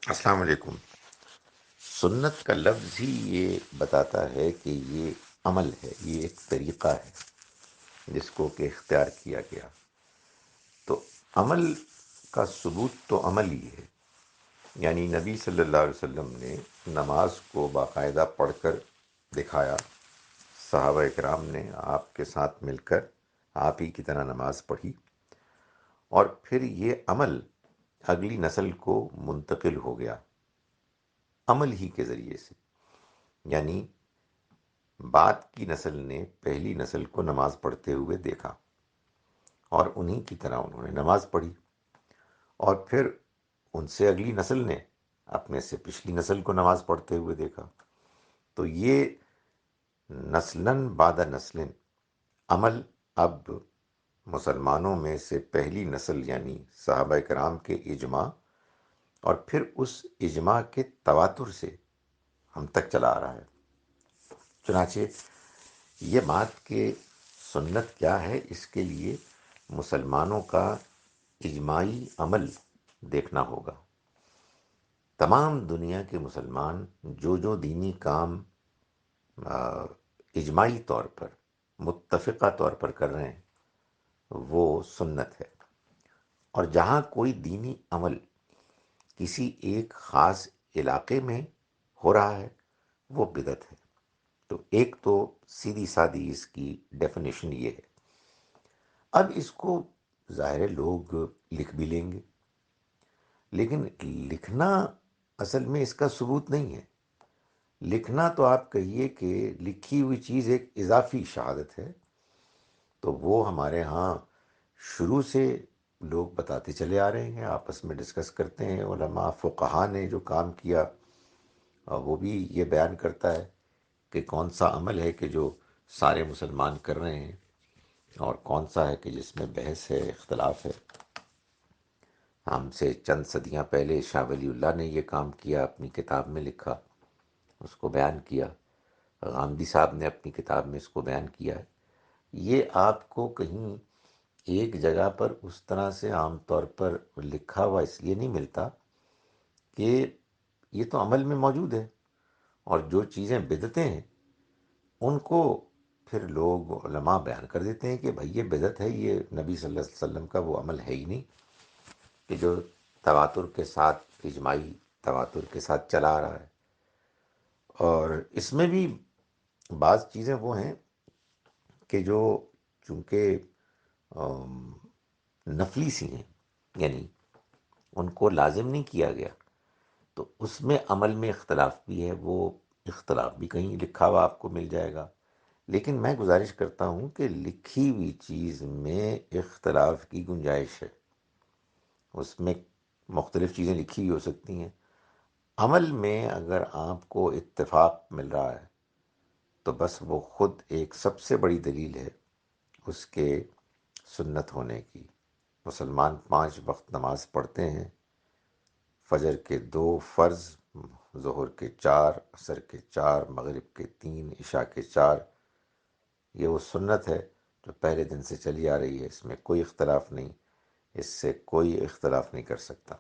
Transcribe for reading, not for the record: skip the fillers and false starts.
السلام علیکم۔ سنت کا لفظ ہی یہ بتاتا ہے کہ یہ عمل ہے، یہ ایک طریقہ ہے جس کو کہ اختیار کیا گیا۔ تو عمل کا ثبوت تو عمل ہی ہے، یعنی نبی صلی اللہ علیہ وسلم نے نماز کو باقاعدہ پڑھ کر دکھایا، صحابہ کرام نے آپ کے ساتھ مل کر آپ ہی کی طرح نماز پڑھی، اور پھر یہ عمل اگلی نسل کو منتقل ہو گیا عمل ہی کے ذریعے سے۔ یعنی بعد کی نسل نے پہلی نسل کو نماز پڑھتے ہوئے دیکھا اور انہی کی طرح انہوں نے نماز پڑھی، اور پھر ان سے اگلی نسل نے اپنے سے پچھلی نسل کو نماز پڑھتے ہوئے دیکھا۔ تو یہ نسلاً بعد نسلن عمل اب مسلمانوں میں سے پہلی نسل یعنی صحابہ کرام کے اجماع اور پھر اس اجماع کے تواتر سے ہم تک چلا آ رہا ہے۔ چنانچہ یہ بات کہ سنت کیا ہے، اس کے لیے مسلمانوں کا اجماعی عمل دیکھنا ہوگا۔ تمام دنیا کے مسلمان جو دینی کام اجماعی طور پر متفقہ طور پر کر رہے ہیں وہ سنت ہے، اور جہاں کوئی دینی عمل کسی ایک خاص علاقے میں ہو رہا ہے وہ بدعت ہے۔ تو ایک تو سیدھی سادی اس کی ڈیفینیشن یہ ہے۔ اب اس کو ظاہر ہے لوگ لکھ بھی لیں گے، لیکن لکھنا اصل میں اس کا ثبوت نہیں ہے۔ لکھنا تو آپ کہیے کہ لکھی ہوئی چیز ایک اضافی شہادت ہے، تو وہ ہمارے ہاں شروع سے لوگ بتاتے چلے آ رہے ہیں، آپس میں ڈسکس کرتے ہیں۔ علماء فقہا نے جو کام کیا وہ بھی یہ بیان کرتا ہے کہ کون سا عمل ہے کہ جو سارے مسلمان کر رہے ہیں اور کون سا ہے کہ جس میں بحث ہے، اختلاف ہے۔ ہم سے چند صدیاں پہلے شاہ ولی اللہ نے یہ کام کیا، اپنی کتاب میں لکھا، اس کو بیان کیا۔ غامدی صاحب نے اپنی کتاب میں اس کو بیان کیا ہے۔ یہ آپ کو کہیں ایک جگہ پر اس طرح سے عام طور پر لکھا ہوا اس لیے نہیں ملتا کہ یہ تو عمل میں موجود ہے، اور جو چیزیں بدعتیں ہیں ان کو پھر لوگ علماء بیان کر دیتے ہیں کہ بھئی یہ بدعت ہے، یہ نبی صلی اللہ علیہ وسلم کا وہ عمل ہے ہی نہیں کہ جو تواتر کے ساتھ، اجماعی تواتر کے ساتھ چلا آ رہا ہے۔ اور اس میں بھی بعض چیزیں وہ ہیں کہ جو چونکہ نفلی سی ہیں، یعنی ان کو لازم نہیں کیا گیا، تو اس میں عمل میں اختلاف بھی ہے۔ وہ اختلاف بھی کہیں لکھا ہوا آپ کو مل جائے گا، لیکن میں گزارش کرتا ہوں کہ لکھی ہوئی چیز میں اختلاف کی گنجائش ہے، اس میں مختلف چیزیں لکھی ہوئی ہو سکتی ہیں۔ عمل میں اگر آپ کو اتفاق مل رہا ہے تو بس وہ خود ایک سب سے بڑی دلیل ہے اس کے سنت ہونے کی۔ مسلمان 5 وقت نماز پڑھتے ہیں، فجر کے 2 فرض، ظہر کے 4، عصر کے 4، مغرب کے 3، عشاء کے 4۔ یہ وہ سنت ہے جو پہلے دن سے چلی آ رہی ہے، اس میں کوئی اختلاف نہیں، اس سے کوئی اختلاف نہیں کر سکتا۔